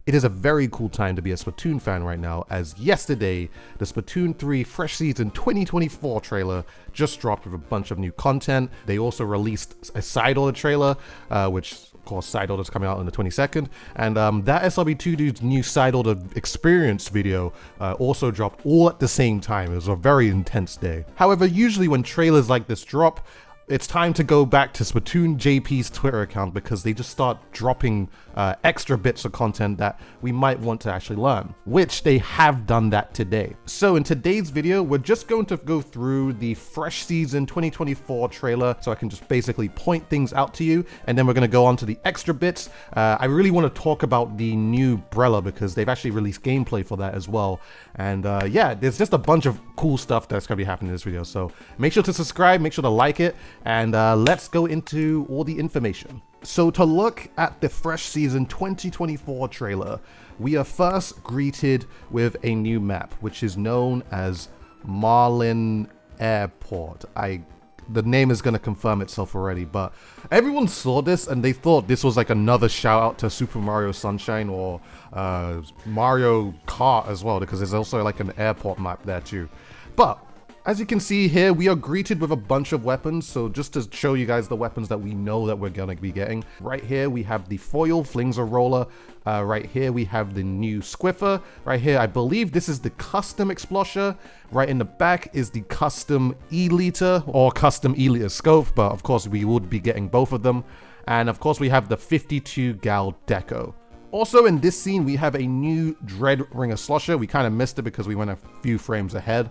It is a very cool time to be a Splatoon fan right now, as yesterday, the Splatoon 3 Fresh Season 2024 trailer just dropped with a bunch of new content. They also released a side order trailer, which of course side order is coming out on the 22nd, and that SRB2 dude's new side order experience video also dropped all at the same time. It was a very intense day. However, usually when trailers like this drop, it's time to go back to Splatoon JP's Twitter account because they just start dropping extra bits of content that we might want to actually learn, which they have done that today. So in today's video, we're just going to go through the Fresh Season 2024 trailer so I can just basically point things out to you, and then we're going to go on to the extra bits. I really want to talk about the new Brella because they've actually released gameplay for that as well. And yeah, there's just a bunch of cool stuff that's going to be happening in this video. So make sure to subscribe, make sure to like it, and let's go into all the information. So to look at the Fresh Season 2024 trailer, we are first greeted with a new map, which is known as Marlin Airport. The name is going to confirm itself already, but everyone saw this and they thought this was like another shout out to Super Mario Sunshine or Mario Kart as well, because there's also like an airport map there too. But as you can see here, we are greeted with a bunch of weapons. So just to show you guys the weapons that we know that we're going to be getting. Right here, we have the foil flinger roller. Right here, we have the new squiffer. Right here, I believe this is the custom explosher. Right in the back is the custom E-liter or custom E-liter scope. But of course, we would be getting both of them. And of course, we have the 52 gal Deco. Also in this scene, we have a new Dread Ringer Slosher. We kind of missed it because we went a few frames ahead.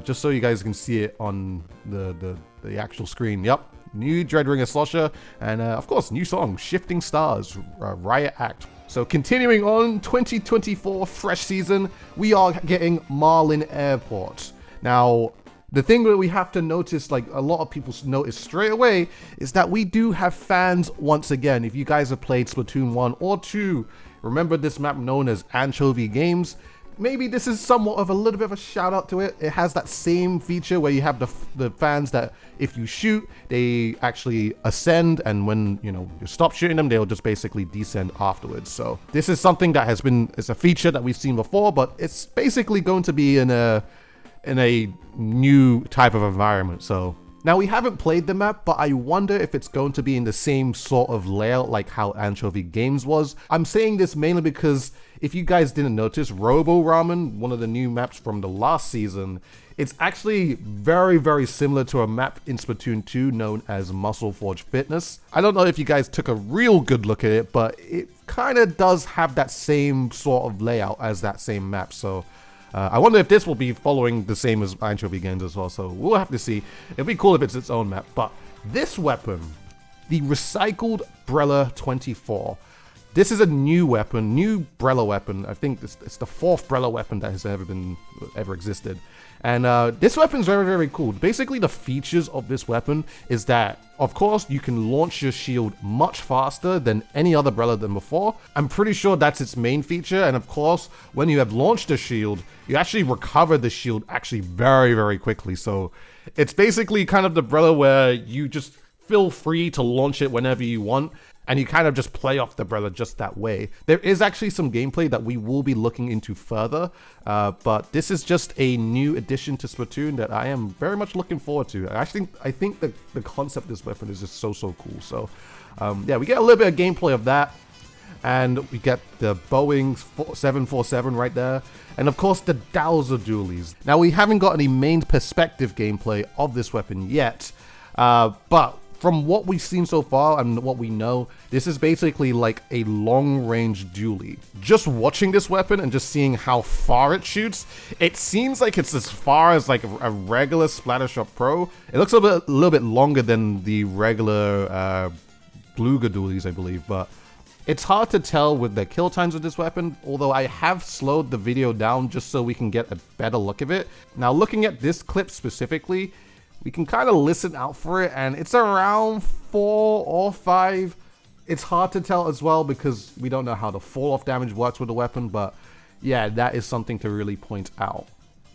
Just so you guys can see it on the actual screen. Yep, new Dread Ringer Slosher. And of course, new song, Shifting Stars, Riot Act. So continuing on, 2024 Fresh Season, we are getting Marlin Airport. Now, the thing that we have to notice, like a lot of people notice straight away, is that we do have fans once again. If you guys have played Splatoon 1 or 2, remember this map known as Anchovy Games. Maybe this is somewhat of a little bit of a shout out to it. It has that same feature where you have the fans that if you shoot, they actually ascend, and when you stop shooting them, they'll just basically descend afterwards. So this is something that it's a feature that we've seen before, but it's basically going to be in a new type of environment. So now we haven't played the map, but I wonder if it's going to be in the same sort of layout like how Anchovy Games was. I'm saying this mainly because if you guys didn't notice, Robo Ramen, one of the new maps from the last season, it's actually very, very similar to a map in Splatoon 2 known as Muscle Forge Fitness. I don't know if you guys took a real good look at it, but it kind of does have that same sort of layout as that same map. So I wonder if this will be following the same as Anchovy Games as well, so we'll have to see. It'd be cool if it's its own map. But this weapon, the Recycled Brella 24, this is a new weapon, new Brella weapon. I think it's the fourth Brella weapon that has ever existed. And this weapon is very, very cool. Basically, the features of this weapon is that, of course, you can launch your shield much faster than any other Brella than before. I'm pretty sure that's its main feature. And of course, when you have launched a shield, you actually recover the shield actually very, very quickly. So it's basically kind of the Brella where you just feel free to launch it whenever you want, and you kind of just play off the Brella just that way. There is actually some gameplay that we will be looking into further, but this is just a new addition to Splatoon that I am very much looking forward to. I think the concept of this weapon is just so cool. So yeah, we get a little bit of gameplay of that, and we get the Boeing 747 right there, and of course the Dowser dualies. Now we haven't got any main perspective gameplay of this weapon yet, but from what we've seen so far and what we know, this is basically like a long-range dually. Just watching this weapon and just seeing how far it shoots, it seems like it's as far as like a regular Splattershot Pro. It looks a little bit longer than the regular Bluga dualies, I believe, but it's hard to tell with the kill times of this weapon, although I have slowed the video down just so we can get a better look of it. Now, looking at this clip specifically, we can kind of listen out for it, and it's around 4 or 5. It's hard to tell as well because we don't know how the fall-off damage works with the weapon, but yeah, that is something to really point out.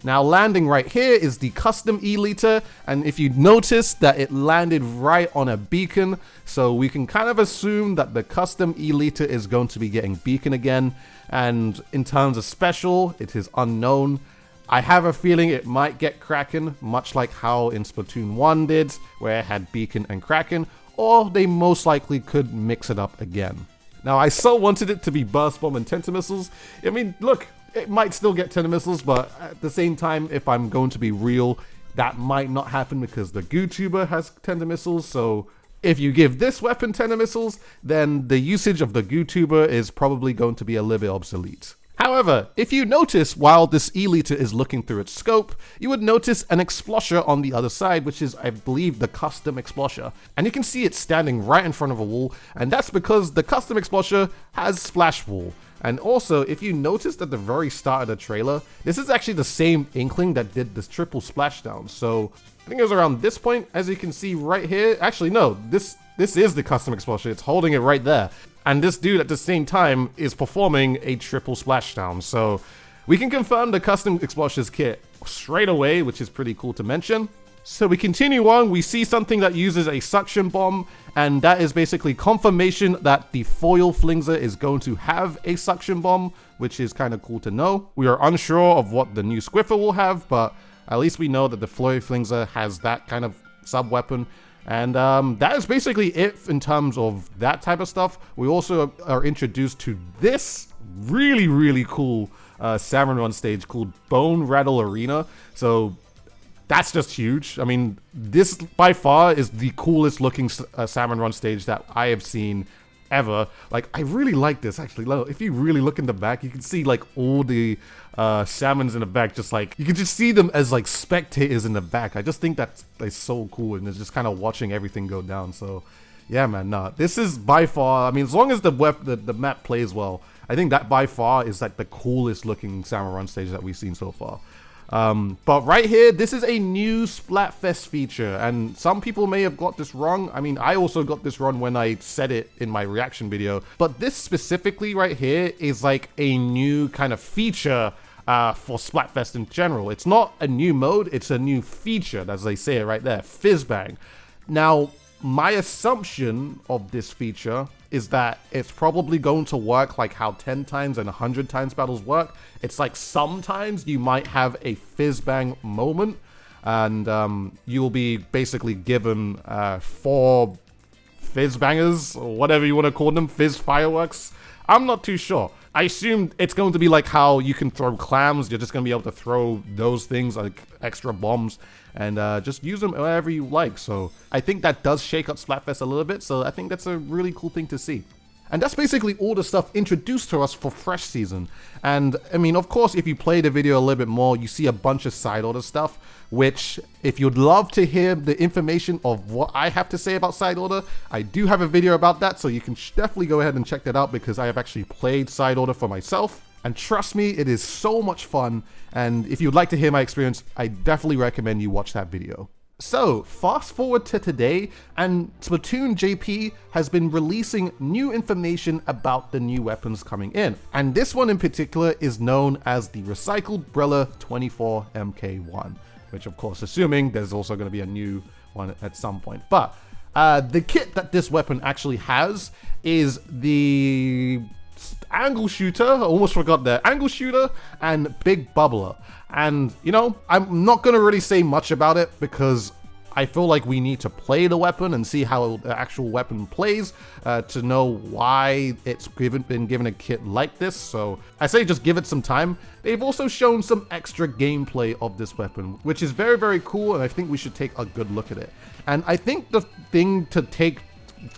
Now landing right here is the custom E-liter, and if you notice that it landed right on a beacon, so we can kind of assume that the custom E-liter is going to be getting beacon again, and in terms of special, it is unknown. I have a feeling it might get Kraken, much like how in Splatoon 1 did, where it had beacon and Kraken, or they most likely could mix it up again. Now I so wanted it to be Burst Bomb and Tenta Missiles. I mean, look, it might still get Tenta Missiles, but at the same time, if I'm going to be real, that might not happen because the Goo Tuber has Tenta Missiles, so if you give this weapon Tenta Missiles, then the usage of the Goo Tuber is probably going to be a little bit obsolete. However, if you notice while this E-liter is looking through its scope, you would notice an Explosher on the other side, which is, I believe, the custom Explosher. And you can see it standing right in front of a wall, and that's because the custom Explosher has Splash Wall. And also, if you noticed at the very start of the trailer, this is actually the same Inkling that did this triple splashdown. So I think it was around this point, as you can see right here. Actually, no, this is the custom Explosher. It's holding it right there. And this dude at the same time is performing a triple splashdown. So we can confirm the custom Explosher's kit straight away, which is pretty cool to mention. So we continue on, we see something that uses a suction bomb, and that is basically confirmation that the foil flingser is going to have a suction bomb, which is kind of cool to know. We are unsure of what the new Squiffer will have, but at least we know that the foil flingser has that kind of sub-weapon. And that is basically it in terms of that type of stuff. We also are introduced to this really, really cool Salmon Run stage called Bone Rattle Arena. So that's just huge. I mean, this by far is the coolest looking Salmon Run stage that I have seen ever. Like, I really like this actually. If you really look in the back, you can see like all the salmons in the back, just like you can just see them as like spectators in the back. I just think that's like so cool, and it's just kind of watching everything go down. So yeah, man, nah, this is by far, I mean, as long as the map plays well, I think that by far is like the coolest looking Salmon Run stage that we've seen so far. But right here, this is a new Splatfest feature, and some people may have got this wrong. I mean, I also got this wrong when I said it in my reaction video, but this specifically right here is like a new kind of feature for Splatfest in general. It's not a new mode, it's a new feature, as they say it right there, Fizz Bang. Now, my assumption of this feature is that it's probably going to work like how 10 times and 100 times battles work. It's like sometimes you might have a Fizz Bang moment, and you will be basically given 4 Fizz Bangers, or whatever you want to call them, Fizz Fireworks. I'm not too sure. I assume it's going to be like how you can throw clams. You're just going to be able to throw those things like extra bombs and just use them wherever you like. So I think that does shake up Splatfest a little bit. So I think that's a really cool thing to see. And that's basically all the stuff introduced to us for Fresh Season. And I mean, of course, if you play the video a little bit more, you see a bunch of side order stuff, which if you'd love to hear the information of what I have to say about side order, I do have a video about that. So you can definitely go ahead and check that out, because I have actually played side order for myself. And trust me, it is so much fun. And if you'd like to hear my experience, I definitely recommend you watch that video. So, fast forward to today, and Splatoon JP has been releasing new information about the new weapons coming in. And this one in particular is known as the Recycled Brella 24 MK1, which of course, assuming there's also going to be a new one at some point. But the kit that this weapon actually has is the angle shooter, I almost forgot that, angle shooter and big bubbler. And you know, I'm not gonna really say much about it because I feel like we need to play the weapon and see how the actual weapon plays to know why it's been given a kit like this. So I say just give it some time. They've also shown some extra gameplay of this weapon, which is very, very cool, and I think we should take a good look at it. And I think the thing to take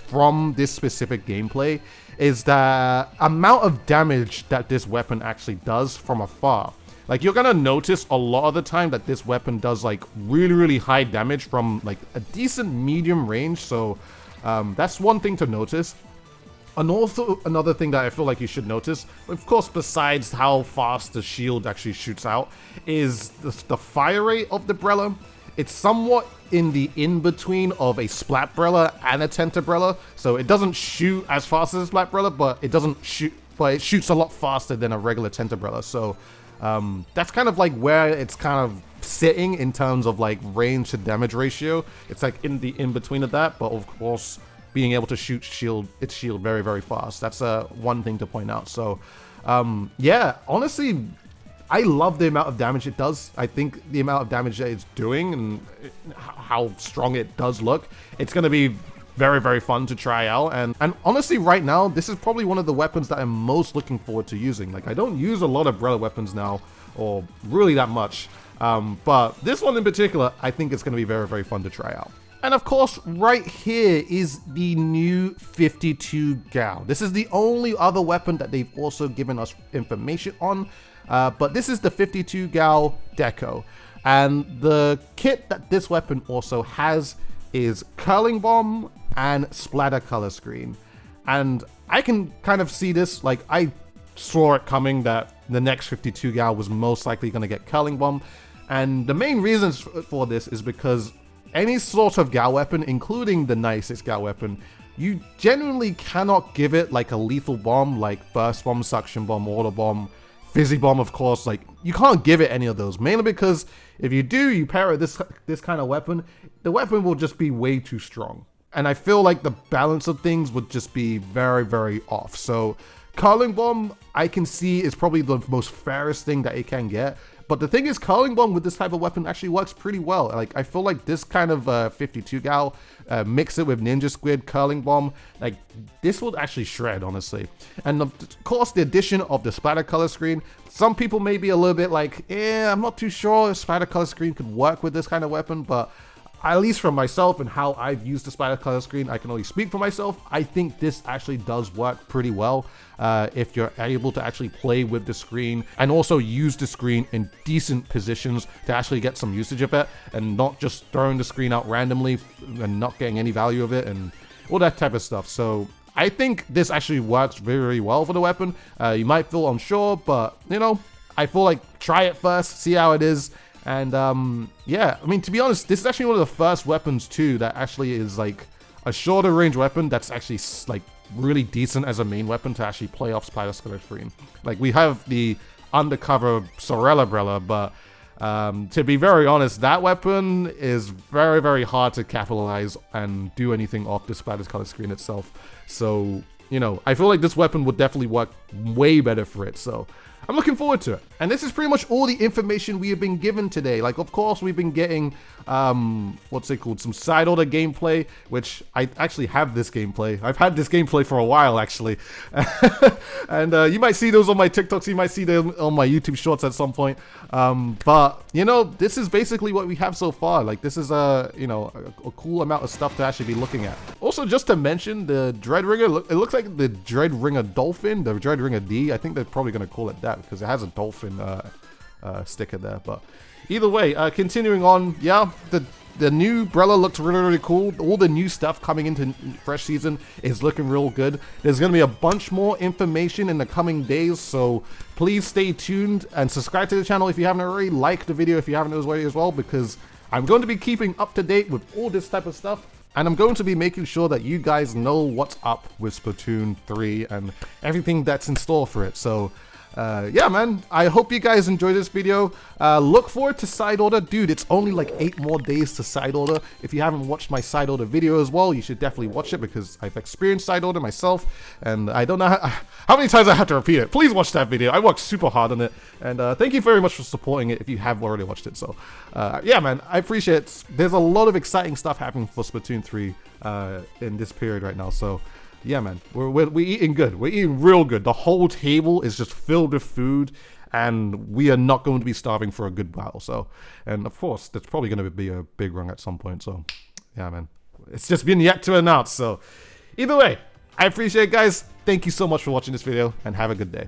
from this specific gameplay is the amount of damage that this weapon actually does from afar. Like, you're gonna notice a lot of the time that this weapon does like really, really high damage from like a decent medium range. So that's one thing to notice. And also another thing that I feel like you should notice, of course, besides how fast the shield actually shoots out, is the fire rate of the Brella. It's somewhat in the in-between of a Splat Brella and a Tenta Brella. So it doesn't shoot as fast as a Splat Brella, but it shoots a lot faster than a regular Tenta Brella. So That's kind of like where it's kind of sitting in terms of like range to damage ratio. It's like in the in-between of that, but of course being able to shoot its shield very, very fast. That's one thing to point out. So yeah, honestly, I love the amount of damage it does. I think the amount of damage that it's doing and how strong it does look, it's going to be very, very fun to try out. And honestly, right now, this is probably one of the weapons that I'm most looking forward to using. Like, I don't use a lot of Brella weapons now, or really that much. But this one in particular, I think it's going to be very, very fun to try out. And of course, right here is the new 52 Gal. This is the only other weapon that they've also given us information on. But this is the 52 Gal Deco. And the kit that this weapon also has is Curling Bomb and Splatter Color Screen. And I can kind of see this, like I saw it coming that the next 52 Gal was most likely going to get Curling Bomb. And the main reasons for this is because any sort of Gal weapon, including the 96 Gal weapon, you genuinely cannot give it like a lethal bomb, like Burst Bomb, Suction Bomb, Water Bomb, Fizzy Bomb, of course. Like, you can't give it any of those, mainly because if you do, you pair it with this kind of weapon, the weapon will just be way too strong. And I feel like the balance of things would just be very, very off. So Curling Bomb, I can see, is probably the most fairest thing that it can get. But the thing is, Curling Bomb with this type of weapon actually works pretty well. Like, I feel like this kind of 52 Gal, mix it with Ninja Squid, Curling Bomb, like, this would actually shred, honestly. And of course, the addition of the Splatter Color Screen, some people may be a little bit like, I'm not too sure if Splatter Color Screen could work with this kind of weapon, but at least for myself and how I've used the Splatter Color Screen, I can only speak for myself. I think this actually does work pretty well if you're able to actually play with the screen and also use the screen in decent positions to actually get some usage of it and not just throwing the screen out randomly and not getting any value of it and all that type of stuff. So I think this actually works very, very well for the weapon. You might feel unsure, but you know, I feel like try it first, see how it is. And yeah, I mean, to be honest, this is actually one of the first weapons too that actually is like a shorter range weapon that's actually like really decent as a main weapon to actually play off Splatter Color Screen. Like, we have the undercover Sorella Brella, but to be very honest, that weapon is very, very hard to capitalize and do anything off the Splatter Color Screen itself. So, you know, I feel like this weapon would definitely work way better for it. So I'm looking forward to it. And this is pretty much all the information we have been given today. Like, of course, we've been getting, what's it called? Some side order gameplay, which I actually have this gameplay. I've had this gameplay for a while, actually. And you might see those on my TikToks. You might see them on my YouTube shorts at some point. But, you know, this is basically what we have so far. Like, this is you know, a cool amount of stuff to actually be looking at. Also, just to mention, the Dreadringer, it looks like the Dreadringer Dolphin, the Dreadringer D. I think they're probably going to call it that, because it has a dolphin sticker there. But either way, continuing on, yeah, the new Brella looks really, really cool. All the new stuff coming into Fresh Season is looking real good. There's going to be a bunch more information in the coming days, so please stay tuned and subscribe to the channel if you haven't already. Like the video if you haven't already as well, because I'm going to be keeping up to date with all this type of stuff. And I'm going to be making sure that you guys know what's up with Splatoon 3 and everything that's in store for it. So yeah, man, I hope you guys enjoyed this video. Look forward to side order. Dude, it's only like 8 more days to side order. If you haven't watched my side order video as well, you should definitely watch it, because I've experienced side order myself, and I don't know how many times I have to repeat it. Please watch that video. I worked super hard on it, and thank you very much for supporting it if you have already watched it. So yeah, man, I appreciate it. There's a lot of exciting stuff happening for Splatoon 3 in this period right now, so yeah, man, we're eating good. We're eating real good. The whole table is just filled with food, and we are not going to be starving for a good while. So, and of course, there's probably going to be a big run at some point. So, yeah, man, it's just been yet to announce. So, either way, I appreciate it, guys. Thank you so much for watching this video, and have a good day.